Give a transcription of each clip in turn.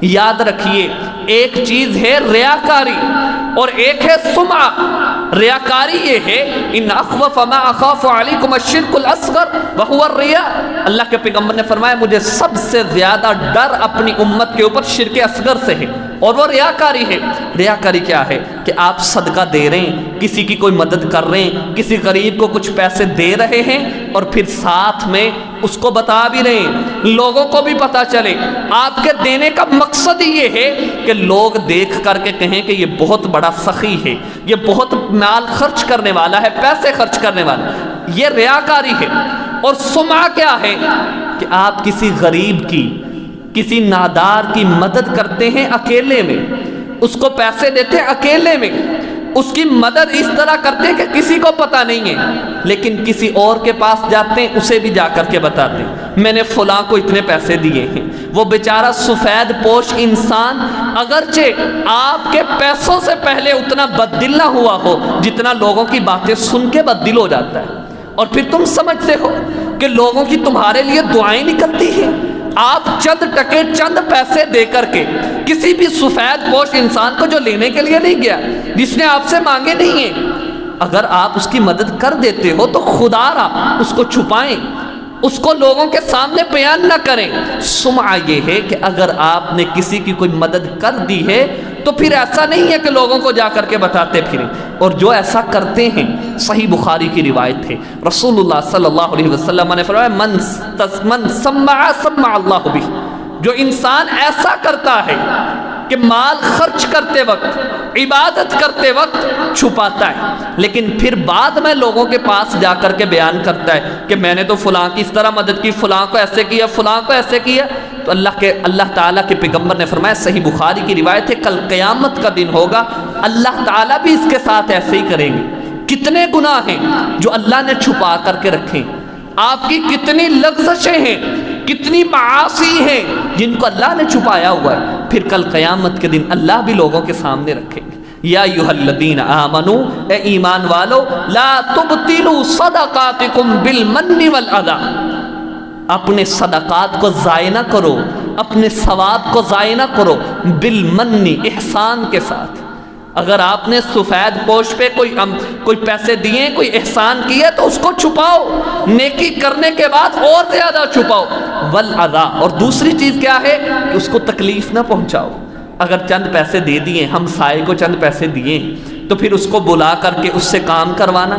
یاد رکھیے ایک چیز ہے ریاکاری اور ایک ہے سمعہ۔ ریاکاری یہ ہے ان اخوف ما اخاف علیکم الشرک الاصغر وهو الریا، اللہ کے پیغمبر نے فرمایا مجھے سب سے زیادہ ڈر اپنی امت کے اوپر شرک اصغر سے ہے، اور وہ ریاکاری ہے۔ ریاکاری کیا ہے کہ آپ صدقہ دے رہے ہیں، کسی کی کوئی مدد کر رہے ہیں، کسی غریب کو کچھ پیسے دے رہے ہیں اور پھر ساتھ میں اس کو بتا بھی رہے ہیں، لوگوں کو بھی پتا چلے۔ آپ کے دینے کا مقصد یہ ہے کہ لوگ دیکھ کر کے کہیں کہ یہ بہت بڑا سخی ہے، یہ بہت مال خرچ کرنے والا ہے، پیسے خرچ کرنے والا ہے، یہ ریاکاری ہے۔ اور سمعہ کیا ہے کہ آپ کسی غریب کی، کسی نادار کی مدد کرتے ہیں اکیلے میں، اس کو پیسے دیتے ہیں اکیلے میں، اس کی مدد اس طرح کرتے ہیں کہ کسی کو پتہ نہیں ہے، لیکن کسی اور کے پاس جاتے ہیں، اسے بھی جا کر کے بتاتے ہیں میں نے فلاں کو اتنے پیسے دیے ہیں۔ وہ بیچارہ سفید پوش انسان اگرچہ آپ کے پیسوں سے پہلے اتنا بددل نہ ہوا ہو جتنا لوگوں کی باتیں سن کے بددل ہو جاتا ہے، اور پھر تم سمجھتے ہو کہ لوگوں کی تمہارے لیے دعائیں نکلتی ہیں۔ آپ چند ٹکے چند پیسے دے کر کے کسی بھی سفید پوش انسان کو جو لینے کے لیے نہیں گیا، جس نے آپ سے مانگے نہیں ہیں، اگر آپ اس کی مدد کر دیتے ہو تو خدا را اس کو چھپائیں، اس کو لوگوں کے سامنے بیان نہ کریں۔ سمعہ یہ ہے کہ اگر آپ نے کسی کی کوئی مدد کر دی ہے تو پھر ایسا نہیں ہے کہ لوگوں کو جا کر کے بتاتے پھریں، اور جو ایسا کرتے ہیں، صحیح بخاری کی روایت ہے، رسول اللہ صلی اللہ علیہ وسلم نے فرمایا من سمع سمع اللہ بہ، جو انسان ایسا کرتا ہے کہ مال خرچ کرتے وقت، عبادت کرتے وقت چھپاتا ہے، لیکن پھر بعد میں لوگوں کے پاس جا کر کے بیان کرتا ہے کہ میں نے تو فلاں کی اس طرح مدد کی، فلاں کو ایسے کیا، فلاں کو ایسے کیا، تو اللہ تعالیٰ کے پیغمبر نے فرمایا، صحیح بخاری کی روایت ہے، کل قیامت کا دن ہوگا، اللہ تعالیٰ بھی اس کے ساتھ ایسے ہی کریں گے۔ کتنے گناہ ہیں جو اللہ نے چھپا کر کے رکھے، آپ کی کتنی لغزشیں ہیں، کتنی معاصی ہیں جن کو اللہ نے چھپایا ہوا ہے، پھر کل قیامت کے دن اللہ بھی لوگوں کے سامنے رکھیں گے۔ یا ایھا الذین آمنوا، اے ایمان والو، لا تبطلوا صدقاتکم بالمن والاذی، اپنے صدقات کو ضائع نہ کرو، اپنے ثواب کو ضائع نہ کرو، بالمن، احسان کے ساتھ۔ اگر آپ نے سفید پوش پہ کوئی پیسے دیے، کوئی احسان کیا تو اس کو چھپاؤ، نیکی کرنے کے بعد اور زیادہ چھپاؤ، والاذی، اور دوسری چیز کیا ہے کہ اس کو تکلیف نہ پہنچاؤ۔ اگر چند پیسے دے دیے، ہم سائے کو چند پیسے دیے تو پھر اس کو بلا کر کے اس سے کام کروانا۔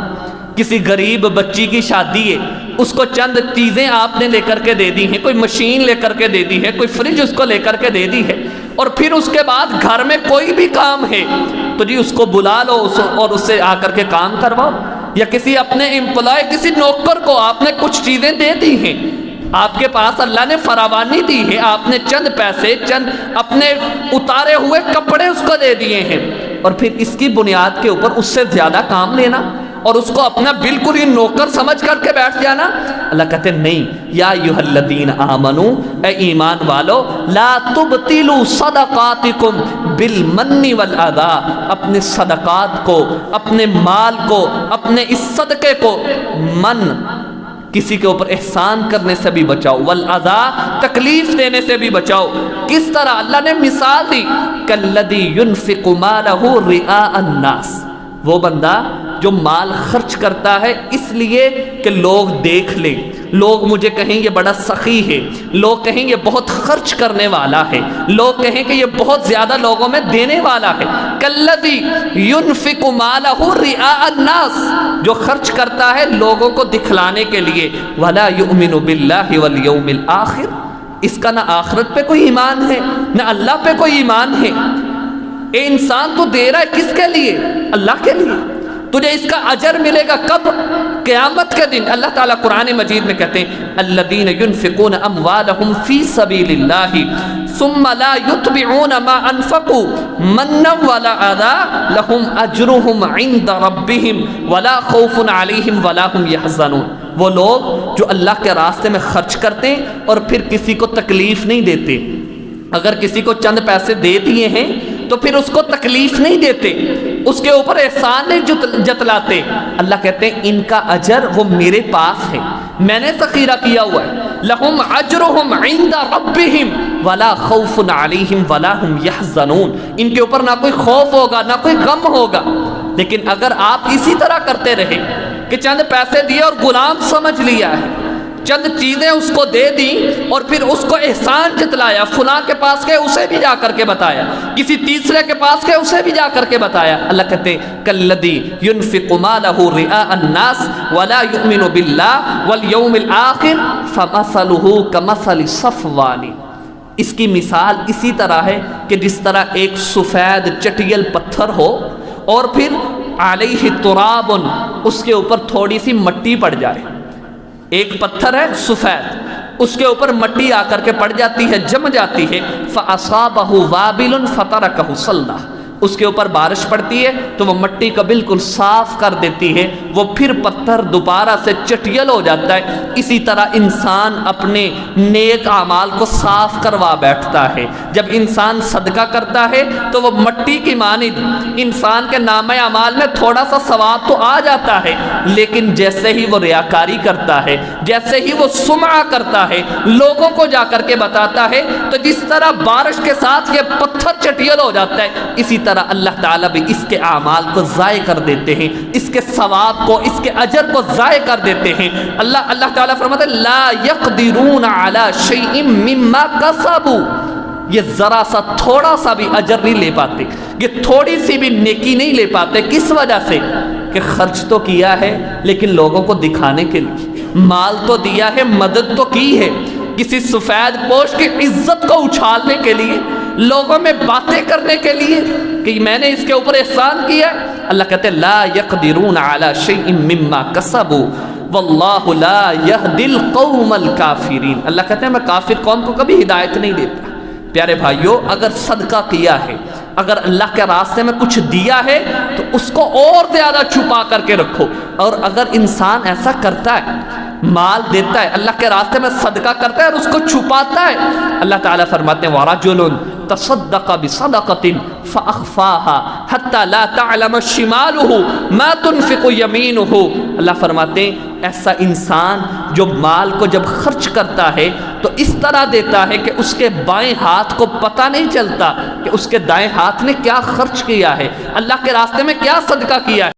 کسی غریب بچی کی شادی ہے، اس کو چند چیزیں آپ نے لے کر کے دے دی ہیں، کوئی مشین لے کر کے دے دی ہے، کوئی فریج اس کو لے کر کے دے دی ہے، اور پھر اس کے بعد گھر میں کوئی بھی کام ہے تو جی اس کو بلا لو اور اس سے آ کر کے کام کرواؤ۔ یا کسی اپنے امپلائی، کسی نوکر کو آپ نے کچھ چیزیں دے دی ہیں، آپ کے پاس اللہ نے فراوانی دی ہے، آپ نے چند پیسے، چند اپنے اتارے ہوئے کپڑے اس کو دے دیے ہیں، اور پھر اس کی بنیاد کے اوپر اس سے زیادہ کام لینا اور اس کو اپنا بالکل ہی نوکر سمجھ کر کے بیٹھ جانا۔ اللہ کہتے ہیں نہیں، یا ایھا الذین آمنوا، اے ایمان والو، لا تبطلوا صدقاتکم بالمن والاذی، اپنے صدقات کو، اپنے مال کو، اپنے اس صدقے کو، من کسی کے اوپر احسان کرنے سے بھی بچاؤ، والاذی تکلیف دینے سے بھی بچاؤ۔ کس طرح؟ اللہ نے مثال دی، کالذی ينفق مالہ رئاء الناس، وہ بندہ جو مال خرچ کرتا ہے اس لیے کہ لوگ دیکھ لیں، لوگ مجھے کہیں یہ بڑا سخی ہے، لوگ کہیں یہ بہت خرچ کرنے والا ہے، لوگ کہیں کہ یہ بہت زیادہ لوگوں میں دینے والا ہے۔ کالذی ينفق مالہ رئاء الناس، جو خرچ کرتا ہے لوگوں کو دکھلانے کے لیے، ولا یؤمن باللہ والیوم الآخر، اس کا نہ آخرت پہ کوئی ایمان ہے نہ اللہ پہ کوئی ایمان ہے۔ اے انسان تو دے رہا ہے کس کے لیے؟ اللہ کے لیے۔ تجھے اس کا اجر ملے گا کب؟ قیامت کے دن۔ اللہ تعالیٰ قرآن مجید میں کہتے ہیں الذین ينفقون اموالهم فی سبیل اللہ ثم لا يتبعون ما انفقوا منا ولا اذى لهم اجرهم عند ربهم ولا خوف علیہم ولا هم يحزنون، وہ لوگ جو اللہ کے راستے میں خرچ کرتے ہیں اور پھر کسی کو تکلیف نہیں دیتے۔ اگر کسی کو چند پیسے دے دیے ہیں تو پھر اس کو تکلیف نہیں دیتے، اس کے اوپر احسان نہیں جتلاتے، اللہ کہتے ہیں ان کا اجر وہ میرے پاس ہے، میں نے ذخیرہ کیا ہوا ہے۔ لہم اجرہم عند ربہم، ولا خوف علیہم ولا ہم یحزنون، ان کے اوپر نہ کوئی خوف ہوگا نہ کوئی غم ہوگا۔ لیکن اگر آپ اسی طرح کرتے رہے کہ چند پیسے دیے اور غلام سمجھ لیا ہے، چند چیزیں اس کو دے دیں اور پھر اس کو احسان جتلایا، فلاں کے پاس گئے اسے بھی جا کر کے بتایا، کسی تیسرے کے پاس گئے اسے بھی جا کر کے بتایا، اللہ کہتے کالذی ينفق مالہ رئاء الناس ولا یؤمن باللہ والیوم الآخر فمثلہ کمثل صفوان، اس کی مثال اسی طرح ہے کہ جس طرح ایک سفید چٹیل پتھر ہو اور پھر علیہ تراب، اس کے اوپر تھوڑی سی مٹی پڑ جائے، ایک پتھر ہے سفید، اس کے اوپر مٹی آ کر کے پڑ جاتی ہے، جم جاتی ہے، فَأَصَابَهُ وَابِلٌ فَتَرَكَهُ صَلْدًا، اس کے اوپر بارش پڑتی ہے تو وہ مٹی کو بالکل صاف کر دیتی ہے، وہ پھر پتھر دوبارہ سے چٹیل ہو جاتا ہے۔ اسی طرح انسان اپنے نیک اعمال کو صاف کروا بیٹھتا ہے۔ جب انسان صدقہ کرتا ہے تو وہ مٹی کی مانند انسان کے نامہ اعمال میں تھوڑا سا ثواب تو آ جاتا ہے، لیکن جیسے ہی وہ ریاکاری کرتا ہے، جیسے ہی وہ سمعہ کرتا ہے، لوگوں کو جا کر کے بتاتا ہے، تو جس طرح بارش کے ساتھ یہ پتھر چٹیل ہو جاتا ہے، اسی طرح اللہ تعالیٰ بھی اس کے اعمال کو ضائع کر دیتے ہیں، اس کے ثواب کو، اس کے اجر کو ضائع کر دیتے ہیں۔ اللہ تعالیٰ فرماتے ہیں لا يقدرون على شيء مما كسبوا، یہ ذرا سا تھوڑا سا بھی اجر نہیں لے پاتے، یہ تھوڑی سی بھی نیکی نہیں لے پاتے۔ کس وجہ سے؟ کہ خرچ تو کیا ہے لیکن لوگوں کو دکھانے کے لیے، مال تو دیا ہے، مدد تو کی ہے، کسی سفید پوش کی عزت کو اچھالنے کے لیے، لوگوں میں باتیں کرنے کے لیے کہ میں نے اس کے اوپر احسان کیا۔ اللہ کہتے ہیں لا يقدرون على شيء مما كسبوا واللہ لا يهدي القوم الكافرین، اللہ کہتے ہیں میں کافر قوم کو کبھی ہدایت نہیں دیتا۔ پیارے بھائیوں، اگر صدقہ کیا ہے، اگر اللہ کے راستے میں کچھ دیا ہے تو اس کو اور زیادہ چھپا کر کے رکھو، اور اگر انسان ایسا کرتا ہے، مال دیتا ہے، اللہ کے راستے میں صدقہ کرتا ہے اور اس کو چھپاتا ہے، اللہ تعالیٰ فرماتے ہیں وَرَجُلٌ تَصَدَّقَ بِصَدَقَةٍ فَأَخْفَاهَا حَتَّى لَا تَعْلَمَ شِمَالُهُ مَا تُنْفِقُ يَمِينُهُ، اللہ فرماتے ہیں ایسا انسان جو مال کو جب خرچ کرتا ہے تو اس طرح دیتا ہے کہ اس کے بائیں ہاتھ کو پتہ نہیں چلتا کہ اس کے دائیں ہاتھ نے کیا خرچ کیا ہے، اللہ کے راستے میں کیا صدقہ کیا ہے۔